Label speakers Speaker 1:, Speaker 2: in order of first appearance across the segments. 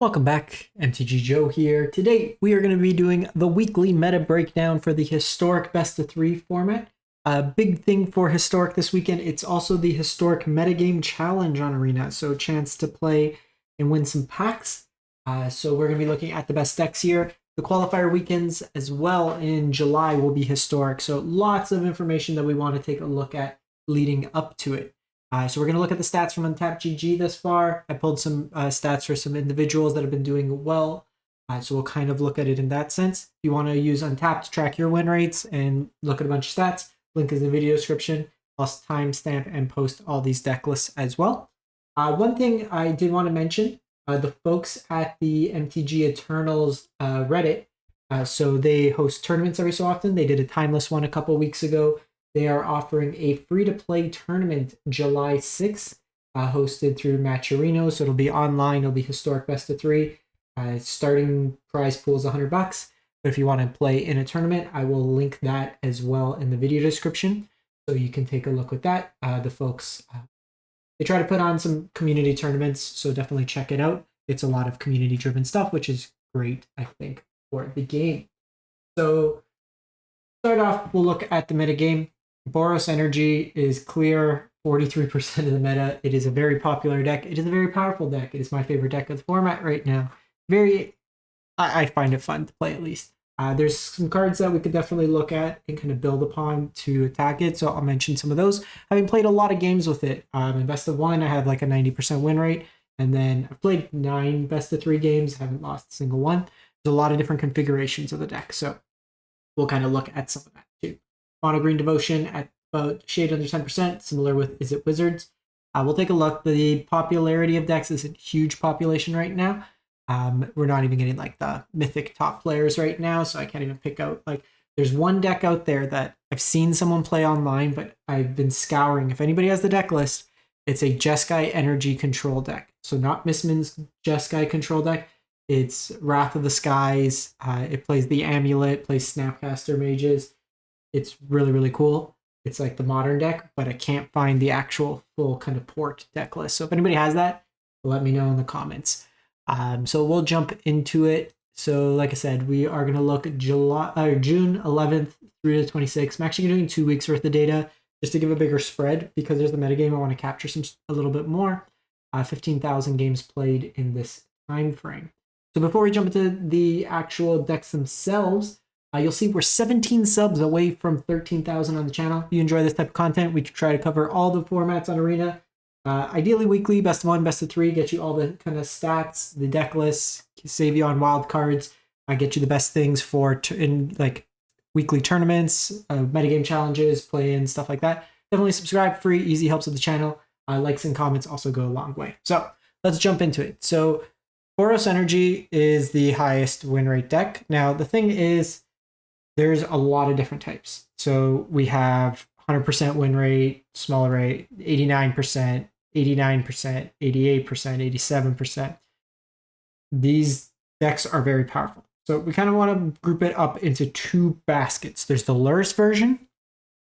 Speaker 1: Welcome back, MTG Joe here. Today we are going to be doing the weekly meta breakdown for the Historic Best of 3 format. A big thing for Historic this weekend, it's also the Historic Metagame Challenge on Arena, so a chance to play and win some packs. So we're going to be looking at the best decks here. The qualifier weekends as well in July will be Historic, so lots of information that we want to take a look at leading up to it. So we're going to look at the stats from Untapped GG thus far. I pulled some stats for some individuals that have been doing well. So we'll kind of look at it in that sense. If you want to use Untapped to track your win rates and look at a bunch of stats, link is in the video description. I'll timestamp and post all these deck lists as well. One thing I did want to mention, the folks at the MTG Eternals Reddit, so they host tournaments every so often. They did a timeless one a couple weeks ago. They are offering a free-to-play tournament July 6th, hosted through MTG Arena. So it'll be online. It'll be Historic Best of 3. Starting prize pool is $100. But if you want to play in a tournament, I will link that as well in the video description. So you can take a look with that. The folks, they try to put on some community tournaments. So definitely check it out. It's a lot of community-driven stuff, which is great, I think, for the game. So start off, we'll look at the metagame. Boros Energy is clear 43% of the meta. It is a very popular deck. It is a very powerful deck. It is my favorite deck of the format right now. I find it fun to play at least. There's some cards that we could definitely look at and kind of build upon to attack it. So I'll mention some of those. Having played a lot of games with it, in best of 1, I had like a 90% win rate. And then I've played 9 best of 3 games, haven't lost a single one. There's a lot of different configurations of the deck. So we'll kind of look at some of that too. Mono Green Devotion at about shade under 10%, similar with Izzet Wizards. We'll take a look. The popularity of decks isn't huge population right now. We're not even getting like the Mythic top players right now, so I can't even pick out. Like, there's one deck out there that I've seen someone play online, but I've been scouring. If anybody has the deck list, it's a Jeskai Energy control deck. So not Missman's Jeskai control deck. It's Wrath of the Skies. It plays the Amulet, plays Snapcaster Mages. It's really, really cool. It's like the modern deck, but I can't find the actual full kind of port deck list. So if anybody has that, let me know in the comments. So we'll jump into it. So like I said, we are going to look at June 11th through the 26th. I'm actually doing 2 weeks worth of data just to give a bigger spread because there's the metagame. I want to capture a little bit more. 15,000 games played in this time frame. So before we jump into the actual decks themselves, you'll see we're 17 subs away from 13,000 on the channel. If you enjoy this type of content, we try to cover all the formats on Arena. Ideally weekly, best of 1, best of 3, get you all the kind of stats, the deck lists, save you on wild cards. I get you the best things for in like weekly tournaments, metagame challenges, play-in, stuff like that. Definitely subscribe, free, easy, helps with the channel. Likes and comments also go a long way. So let's jump into it. So Boros Energy is the highest win rate deck. Now the thing is, there's a lot of different types. So we have 100% win rate, smaller rate, 89%, 89%, 88%, 87%. These decks are very powerful. So we kind of want to group it up into 2 baskets. There's the Lurrus version,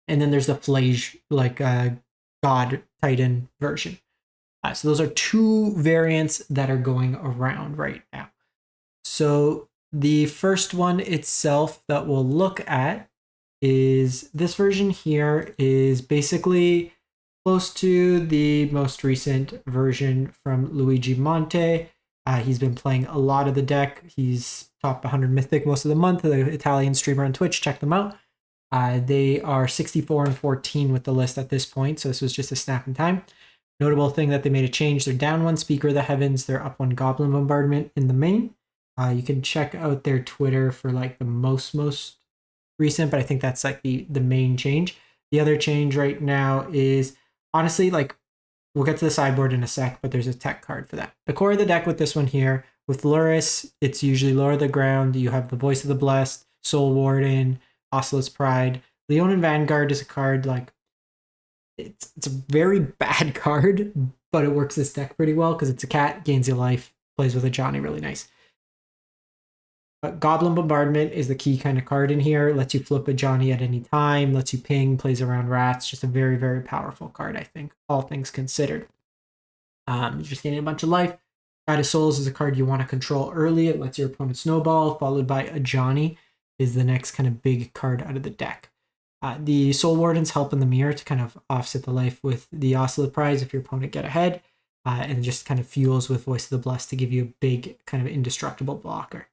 Speaker 1: and then there's the Phlage, like God Titan version. So those are 2 variants that are going around right now. So the first one itself that we'll look at is this version here is basically close to the most recent version from Luigi Monte. He's been playing a lot of the deck. He's top 100 Mythic most of the month. The Italian streamer on Twitch, check them out. They are 64-14 with the list at this point, so this was just a snap in time. Notable thing that they made a change. They're down 1 Speaker of the Heavens. They're up 1 Goblin Bombardment in the main. You can check out their Twitter for like the most recent, but I think that's like the main change. The other change right now is honestly, like, we'll get to the sideboard in a sec, but there's a tech card for that. The core of the deck with this one here, with Lurrus, it's usually Lower the Ground. You have the Voice of the Blessed, Soul Warden, Osseous Pride. Leonin Vanguard is a card like it's a very bad card, but it works this deck pretty well because it's a cat, gains your life, plays with a Johnny really nice. Goblin Bombardment is the key kind of card in here. Lets you flip a Johnny at any time, lets you ping, plays around rats. Just a very, very powerful card, I think, all things considered. You're just getting a bunch of life. Guide of Souls is a card you want to control early. It lets your opponent snowball, followed by a Johnny is the next kind of big card out of the deck. The Soul Wardens help in the mirror to kind of offset the life with the Oscillate Prize if your opponent get ahead, and just kind of fuels with Voice of the Blessed to give you a big kind of indestructible blocker.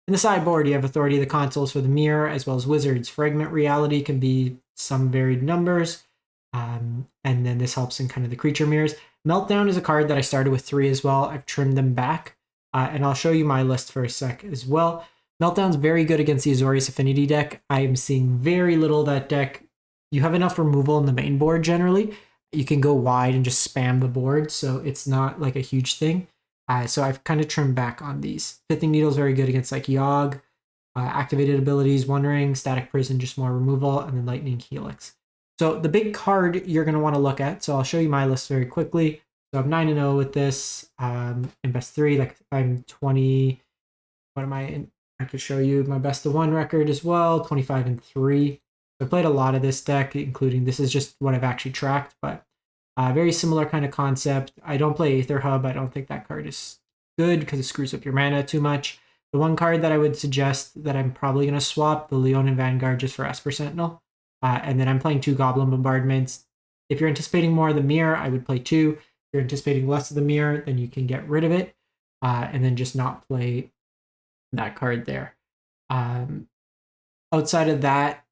Speaker 1: In the sideboard, you have Authority of the Consoles for the mirror, as well as Wizards. Fragment Reality can be some varied numbers, and then this helps in kind of the creature mirrors. Meltdown is a card that I started with 3 as well. I've trimmed them back, and I'll show you my list for a sec as well. Meltdown's very good against the Azorius Affinity deck. I am seeing very little of that deck. You have enough removal in the main board generally. You can go wide and just spam the board, so it's not like a huge thing. So I've kind of trimmed back on these. Pithing Needle is very good against like Yawg. Activated abilities, One Ring, Static Prison, just more removal, and then Lightning Helix. So the big card you're going to want to look at, so I'll show you my list very quickly. So I'm 9-0 with this, in best 3, like I'm 20, what am I in? I could show you my best of 1 record as well, 25-3. I played a lot of this deck, including this is just what I've actually tracked, but very similar kind of concept. I don't play Aether Hub. I don't think that card is good because it screws up your mana too much. The one card that I would suggest that I'm probably going to swap, the Leonin Vanguard, just for Esper Sentinel. And then I'm playing 2 Goblin Bombardments. If you're anticipating more of the mirror, I would play 2. If you're anticipating less of the mirror, then you can get rid of it and then just not play that card there. Outside of that,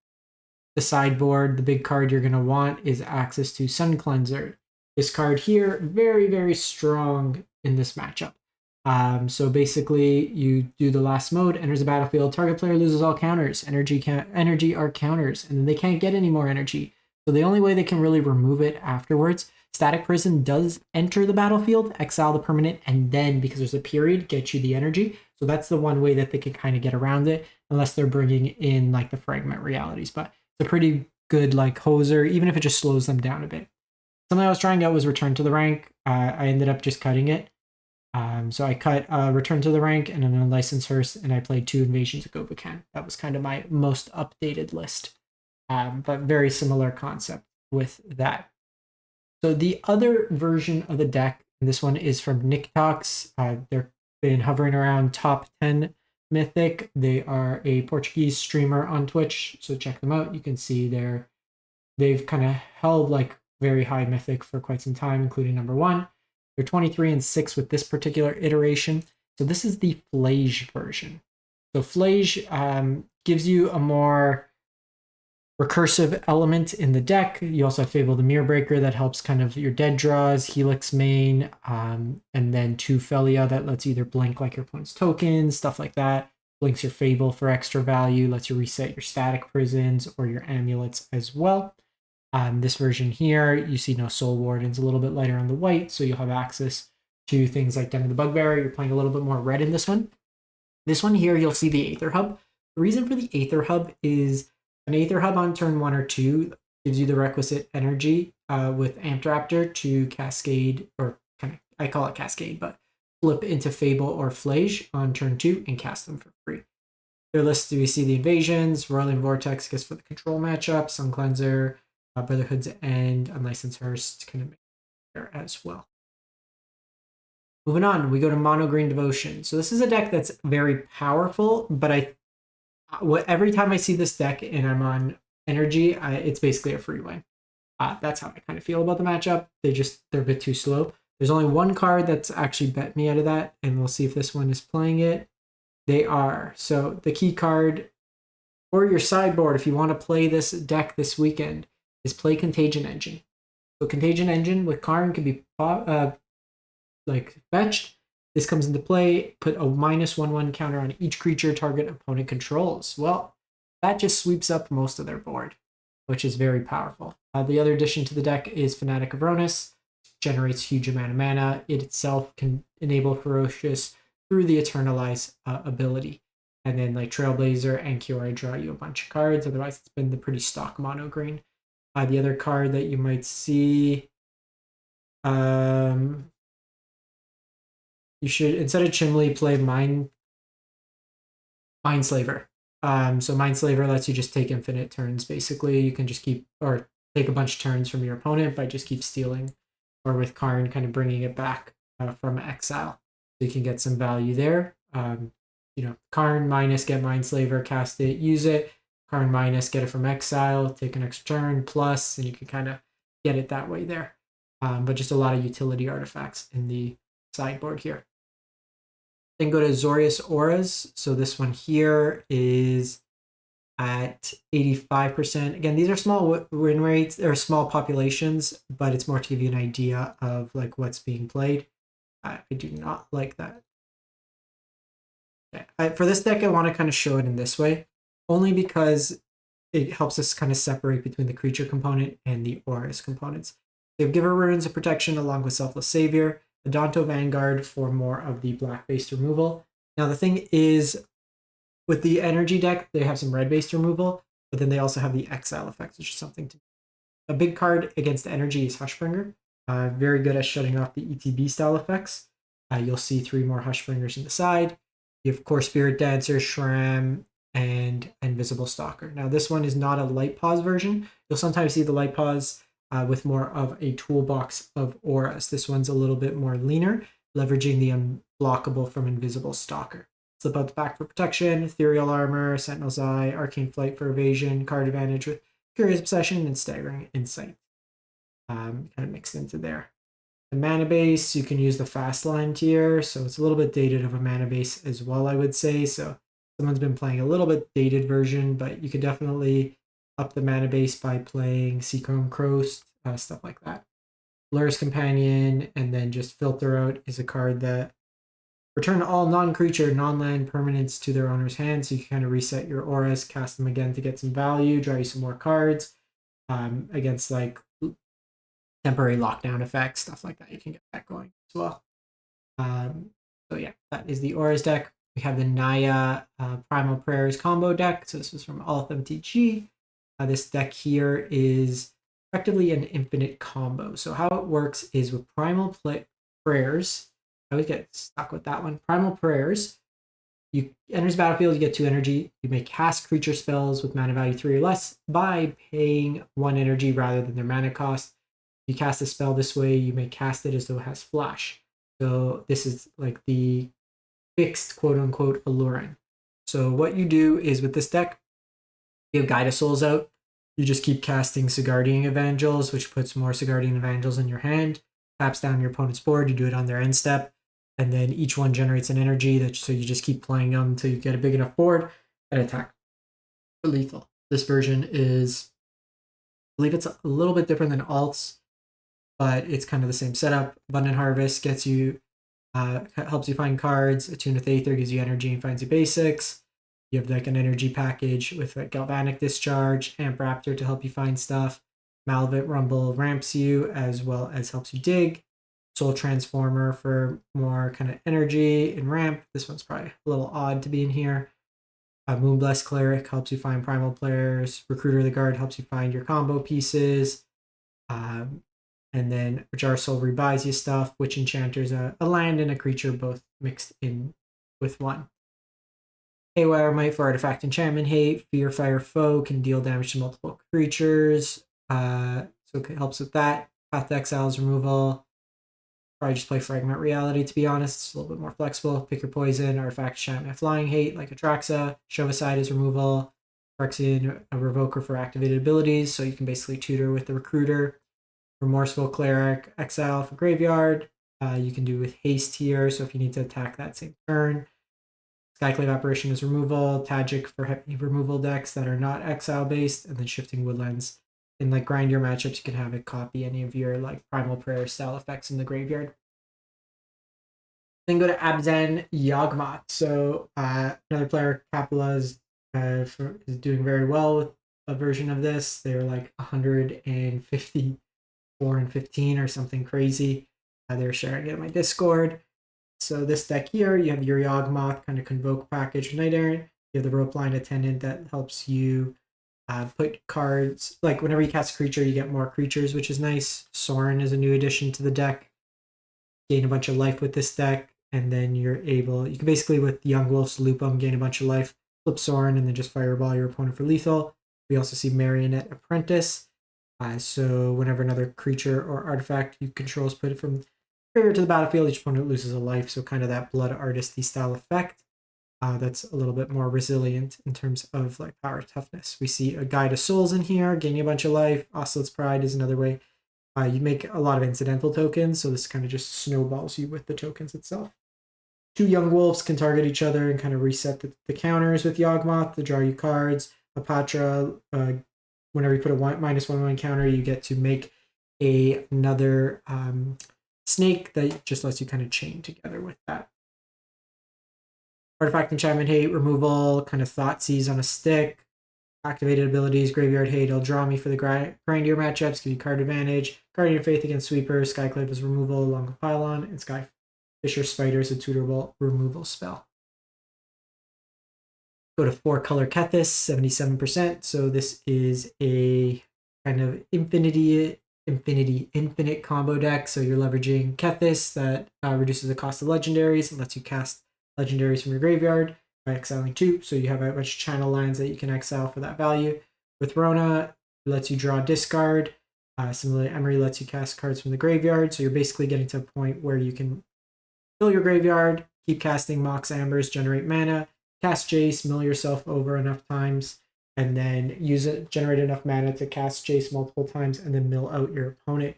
Speaker 1: the sideboard, the big card you're going to want is access to Sun Cleanser. This card here, very, very strong in this matchup. So basically, you do the last mode, enters the battlefield, target player loses all counters. Energy are counters, and then they can't get any more energy. So the only way they can really remove it afterwards, Static Prison does enter the battlefield, exile the permanent, and then, because there's a period, get you the energy. So that's the one way that they can kind of get around it, unless they're bringing in like the fragment realities. But it's a pretty good like hoser, even if it just slows them down a bit. Something I was trying out was Return to the Rank. I ended up just cutting it. So I cut Return to the Rank and an Unlicensed Hearse, and I played 2 Invasions of Gobukan. That was kind of my most updated list. But very similar concept with that. So the other version of the deck, and this one is from Nick Talks. They've been hovering around top 10 Mythic. They are a Portuguese streamer on Twitch, so check them out. You can see they've kind of held like very high Mythic for quite some time, including number 1. They're 23-6 with this particular iteration. So this is the Phlage version. So Phlage gives you a more recursive element in the deck. You also have Fable the Mirror Breaker that helps kind of your dead draws, Helix main, and then 2 Felia that lets you either blink like your opponent's tokens, stuff like that. Blinks your Fable for extra value, lets you reset your Static Prisons or your Amulets as well. This version here, you see no Soul Wardens, a little bit lighter on the white, so you'll have access to things like Den of the Bugbearer. You're playing a little bit more red in this one. This one here, you'll see the Aether Hub. The reason for the Aether Hub is an Aether Hub on turn 1 or 2 gives you the requisite energy with Amped Raptor to cascade, or kind of, I call it cascade, but flip into Fable or Phlage on turn 2 and cast them for free. Their list, we see the Invasions, Roiling Vortex gets for the control matchup, Sun Cleanser, Brotherhood's End, Unlicensed Hearse kind of make there as well. Moving on, we go to Mono Green Devotion. So this is a deck that's very powerful, but every time I see this deck and I'm on energy, it's basically a free win. That's how I kind of feel about the matchup. They're a bit too slow. There's only one card that's actually bet me out of that, and we'll see if this one is playing it. They are. So the key card for your sideboard, if you want to play this deck this weekend, is play Contagion Engine. So Contagion Engine with Karn can be like fetched. This comes into play, put a -1/1 counter on each creature target opponent controls. Well, that just sweeps up most of their board, which is very powerful. The other addition to the deck is Fanatic of Ronus. Generates huge amount of mana. It itself can enable Ferocious through the Eternalize ability. And then like Trailblazer and Kiori draw you a bunch of cards. Otherwise, it's been the pretty stock mono green. The other card that you might see, you should, instead of Chimley, play Mindslaver. So Mindslaver lets you just take infinite turns. Basically, you can just keep, or take a bunch of turns from your opponent by just keep stealing, or with Karn kind of bringing it back from exile. So you can get some value there. You know, Karn minus, get Mindslaver, cast it, use it. Karn minus, get it from exile, take an extra turn, plus, and you can kind of get it that way there. But just a lot of utility artifacts in the sideboard here. Then go to Azorius Auras. So this one here is at 85%. Again, these are small win rates or small populations, but it's more to give you an idea of like what's being played. I do not like that. Okay. For this deck, I want to kind of show it in this way, only because it helps us kind of separate between the creature component and the Auras components. They have Giver Runes of Protection along with Selfless Savior, Adonto Vanguard for more of the black-based removal. Now the thing is, with the energy deck, they have some red-based removal, but then they also have the exile effect, which is something to. A big card against energy is Hushbringer. Very good at shutting off the ETB style effects. You'll see 3 more Hushbringers in the side. You have Core Spirit Dancer, Shram, and Invisible Stalker. Now this one is not a light pause version. You'll sometimes see the light pause with more of a toolbox of auras. This one's a little bit more leaner, leveraging the unblockable from Invisible Stalker. Slip out the back for protection, Ethereal Armor, Sentinel's Eye, Arcane Flight for evasion, card advantage with Curious Obsession, and Staggering Insight. Kind of mixed into there. The mana base, you can use the fast line tier, so it's a little bit dated of a mana base as well, I would say. So someone's been playing a little bit dated version, but you could definitely up the mana base by playing Seachrome Croast, stuff like that. Lurrus Companion, and then just Filter Out is a card that return all non-creature, non-land permanents to their owner's hand, so you can kind of reset your auras, cast them again to get some value, draw you some more cards against like temporary lockdown effects, stuff like that. You can get that going as well. So yeah, that is the Auras deck. We have the Naya Primal Prayers combo deck. So this was from All of MTG. This deck here is effectively an infinite combo. So how it works is with Primal Prayers, I always get stuck with that one. Primal Prayers, you enters battlefield, you get 2 energy. You may cast creature spells with mana value 3 or less by paying 1 energy rather than their mana cost. You cast a spell this way, you may cast it as though it has flash. So this is like the fixed quote-unquote alluring. So what you do is with this deck, you have Guide of Souls out. You just keep casting Sigardian Evangels, which puts more Sigardian Evangels in your hand. Taps down your opponent's board, you do it on their end step. And then each one generates an energy, so you just keep playing them until you get a big enough board and attack. Lethal. This version is, I believe it's a little bit different than Alts, but it's kind of the same setup. Abundant Harvest gets you, helps you find cards. Attune with Aether gives you energy and finds you basics. You have like an energy package with like Galvanic Discharge, Amp Raptor to help you find stuff. Malvet Rumble ramps you as well as helps you dig. Soul Transformer for more kind of energy and ramp. This one's probably a little odd to be in here. Moonblessed Cleric helps you find primal players. Recruiter of the Guard helps you find your combo pieces. And then Jar Soul rebuys you stuff. Witch Enchanter's a land and a creature both mixed in with one. Haywire Might for Artifact Enchantment Hate. Fear Foe can deal damage to multiple creatures. So it helps with that. Path to Exile's removal. Probably just play Fragment Reality, to be honest. It's a little bit more flexible. Pick your poison, Artifact Enchantment Flying Hate, like Atraxa. Shove Aside is removal. Phyrexian, a Revoker for activated abilities, so you can basically tutor with the Recruiter. Remorseful Cleric, Exile for Graveyard. You can do with Haste here, so if you need to attack that same turn. Skyclave Apparition is removal. Tajic for heavy removal decks that are not exile-based. And then Shifting Woodlands. In like grind your matchups, you can have it copy any of your like Primal Prayer style effects in the graveyard. Then go to Abzan Yawg. So another player, Capella, is doing very well with a version of this. They're like 154 and 15 or something crazy. They're sharing it in my Discord. So this deck here, you have your Yawgmoth kind of Convoke package, Night Errant. You have the Rope Line Attendant that helps you put cards, like whenever you cast a creature, you get more creatures, which is nice. Sorin is a new addition to the deck. Gain a bunch of life with this deck, and then you can basically with Young Wolf's loop them, gain a bunch of life, flip Sorin, and then just fireball your opponent for lethal. We also see Marionette Apprentice. So whenever another creature or artifact you control is put from graveyard to the battlefield, each opponent loses a life, so kind of that Blood Artisty style effect. That's a little bit more resilient in terms of like power toughness. We see a Guide of Souls in here, gaining a bunch of life. Ossel's Pride is another way. You make a lot of incidental tokens, so this kind of just snowballs you with the tokens itself. 2 Young Wolves can target each other and kind of reset the counters with Yawgmoth to draw you cards. Apatra, whenever you put a -1/1 counter, you get to make another snake that just lets you kind of chain together with that. Artifact Enchantment Hate, removal, kind of Thoughtseize on a stick. Activated abilities, Graveyard Hate, it'll draw me for the grindier matchups, give you card advantage. Guardian Faith against Sweeper, Skyclave is removal along with Pylon, and Skyfisher Spider is a tutorable removal spell. Go to 4-color Kethis, 77%. So this is a kind of infinite combo deck. So you're leveraging Kethis that reduces the cost of legendaries and lets you cast legendaries from your graveyard by exiling 2. So you have a bunch of channel lines that you can exile for that value. With Rona, it lets you draw discard. Similarly, Emery lets you cast cards from the graveyard. So you're basically getting to a point where you can fill your graveyard, keep casting Mox Ambers, generate mana, cast Jace, mill yourself over enough times, and then generate enough mana to cast Jace multiple times, and then mill out your opponent.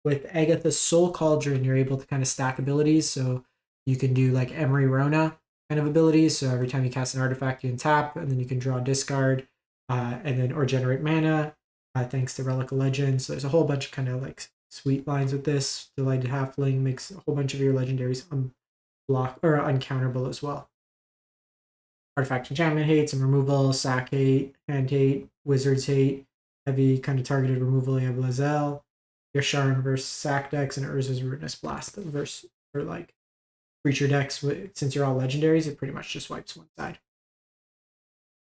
Speaker 1: With Agatha's Soul Cauldron, you're able to kind of stack abilities. So you can do like Emery Rona kind of abilities. So every time you cast an artifact, you can tap, and then you can draw discard, or generate mana, thanks to Relic of Legend. So there's a whole bunch of kind of like sweet lines with this. Delighted Halfling makes a whole bunch of your legendaries uncounterable as well. Artifact Enchantment Hate, some removal, Sack Hate, Hand Hate, Wizards Hate, heavy kind of targeted removal. You have Lae'zel, Yasharon versus Sack decks, and Urza's Ruinous Blast versus for like creature decks. Since you're all legendaries, it pretty much just wipes one side.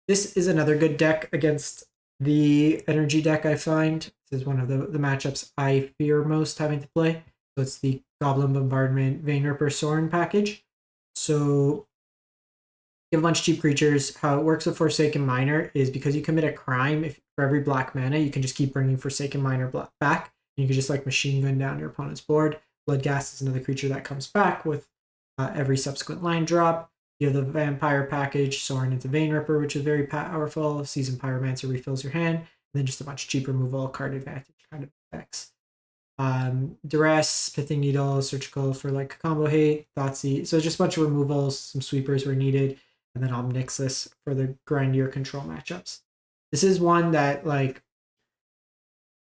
Speaker 1: This is another good deck against the energy deck, I find. This is one of the matchups I fear most having to play. So it's the Goblin Bombardment Vein Ripper Sorin package. So you have a bunch of cheap creatures. How it works with Forsaken Miner is because you commit a crime, for every black mana, you can just keep bringing Forsaken Miner back. And you can just like machine gun down your opponent's board. Bloodghast is another creature that comes back with every subsequent line drop. You have the Vampire package, Sorin into Vein Ripper, which is very powerful. Seasoned Pyromancer refills your hand. And then just a bunch of cheap removal, card advantage kind of effects. Duress, Pithing Needle, Surgical for like combo hate, Thoughtseize. So just a bunch of removals, some sweepers were needed, and then Omnixus for the grindier control matchups. This is one that like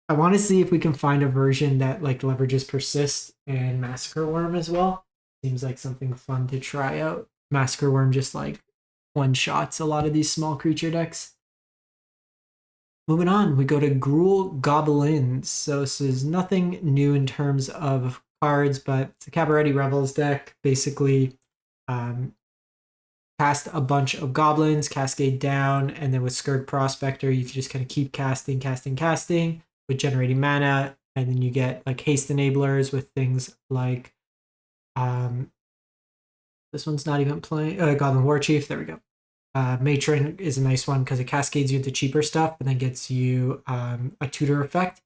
Speaker 1: I want to see if we can find a version that like leverages Persist and Massacre Worm as well. Seems like something fun to try out. Massacre Worm just like one-shots a lot of these small creature decks. Moving on, we go to Gruul Goblins. So this is nothing new in terms of cards, but it's a Cabaretti Revels deck. Basically, cast a bunch of goblins, cascade down, and then with Scourge Prospector, you can just kind of keep casting with generating mana, and then you get like haste enablers with things like this one's not even playing Goblin War Chief. There we go. Matron is a nice one because it cascades you into cheaper stuff and then gets you a tutor effect.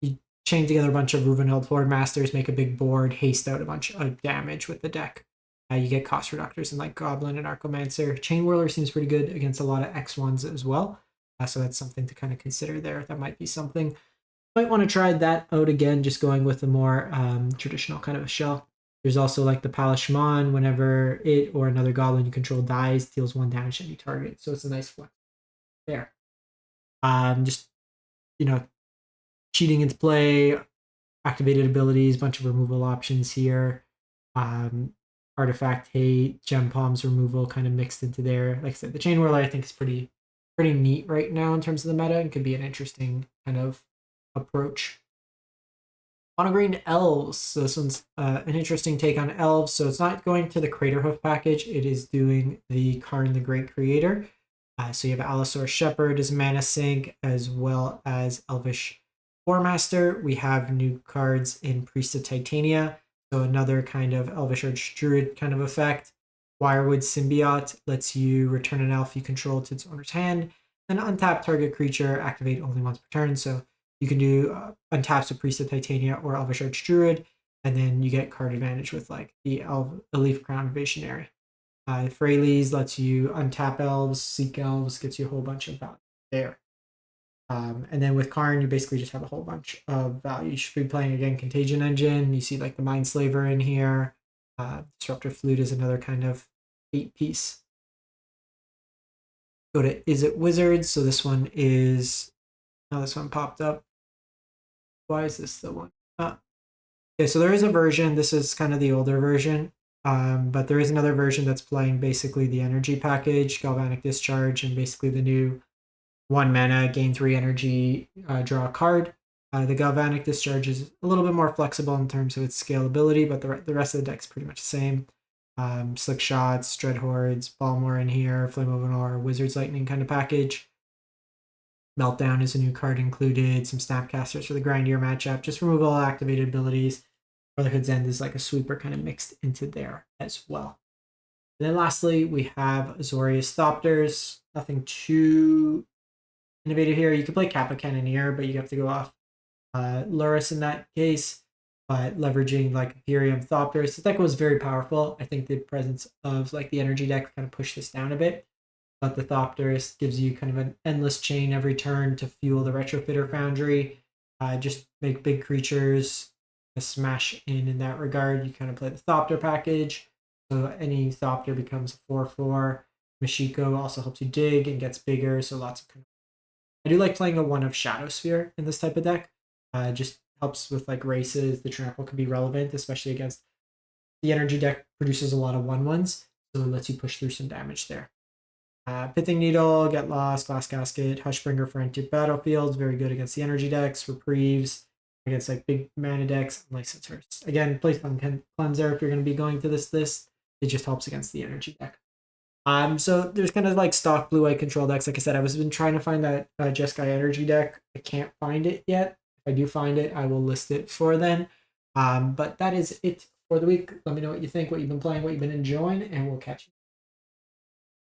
Speaker 1: You chain together a bunch of Ruveneld Horde Masters, make a big board, haste out a bunch of damage with the deck. You get cost reductors in like Goblin and Archomancer. Chain Whirler seems pretty good against a lot of X1s as well. So that's something to kind of consider there. That might be something. Might want to try that out again, just going with a more traditional kind of a shell. There's also like the Palace Shaman. Whenever it or another goblin you control dies, deals 1 damage to any target. So it's a nice flex there. Just, cheating into play, activated abilities, bunch of removal options here. Artifact Hate, Gem Palms removal kind of mixed into there. Like I said, the Chain Whirler I think is pretty neat right now in terms of the meta and could be an interesting kind of approach. Mono Green Elves. So this one's an interesting take on Elves. So it's not going to the Craterhoof package. It is doing the Karn the Great Creator. So you have Allosaurus Shepherd as mana sink, as well as Elvish Warmaster. We have new cards in Priest of Titania. So another kind of Elvish Archdruid kind of effect. Wirewood Symbiote lets you return an elf you control to its owner's hand. Then untap target creature, activate only once per turn. So you can do untaps with Priest of Titania or Elvish Archdruid. And then you get card advantage with like the Leaf Crown Visionary. Freyleys lets you untap elves, seek elves, gets you a whole bunch of value there. And then with Karn, you basically just have a whole bunch of value. You should be playing again Contagion Engine. You see like the Mindslaver in here. Disruptor Flute is another kind of 8-piece. Go to Izzet Wizards. So this one is, now this one popped up. Why is this the one? Okay, so there is a version. This is kind of the older version. But there is another version that's playing basically the energy package, Galvanic Discharge, and basically the new 1 mana, gain 3 energy, draw a card. The Galvanic Discharge is a little bit more flexible in terms of its scalability, but the rest of the deck's pretty much the same. Slick Shots, Dread Hordes, Balmor in here, Flame of Anor, Wizard's Lightning kind of package. Meltdown is a new card included, some Snapcasters for the grindier matchup, just remove all activated abilities. Brotherhood's End is like a sweeper kind of mixed into there as well. And then lastly, we have Azorius Thopters. Nothing too innovative here. You could play Kappa Cannoneer, but you have to go off Lurrus in that case. But leveraging like Imperium Thopters, the deck was very powerful. I think the presence of like the energy deck kind of pushed this down a bit. But the Thopters gives you kind of an endless chain every turn to fuel the Retrofitter Foundry. Just make big creatures smash in that regard. You kind of play the Thopter package. So any Thopter becomes a 4/4. Mashiko also helps you dig and gets bigger. So lots of kind of, I do like playing a 1 of Shadow Sphere in this type of deck. Just helps with like races. The trample can be relevant, especially against the energy deck produces a lot of 1/1s. So it lets you push through some damage there. Pithing Needle, Get Lost, Glass Casket, Hushbringer for empty battlefields, very good against the energy decks. Reprieves against like big mana decks, Licensors. Again, play Fun Cleanser if you're going to be going to this list. It just helps against the energy deck. So there's kind of like stock blue-white control decks. Like I said, I was been trying to find that Jeskai energy deck. I can't find it yet. If I do find it, I will list it for then. But that is it for the week. Let me know what you think, what you've been playing, what you've been enjoying, and we'll catch you.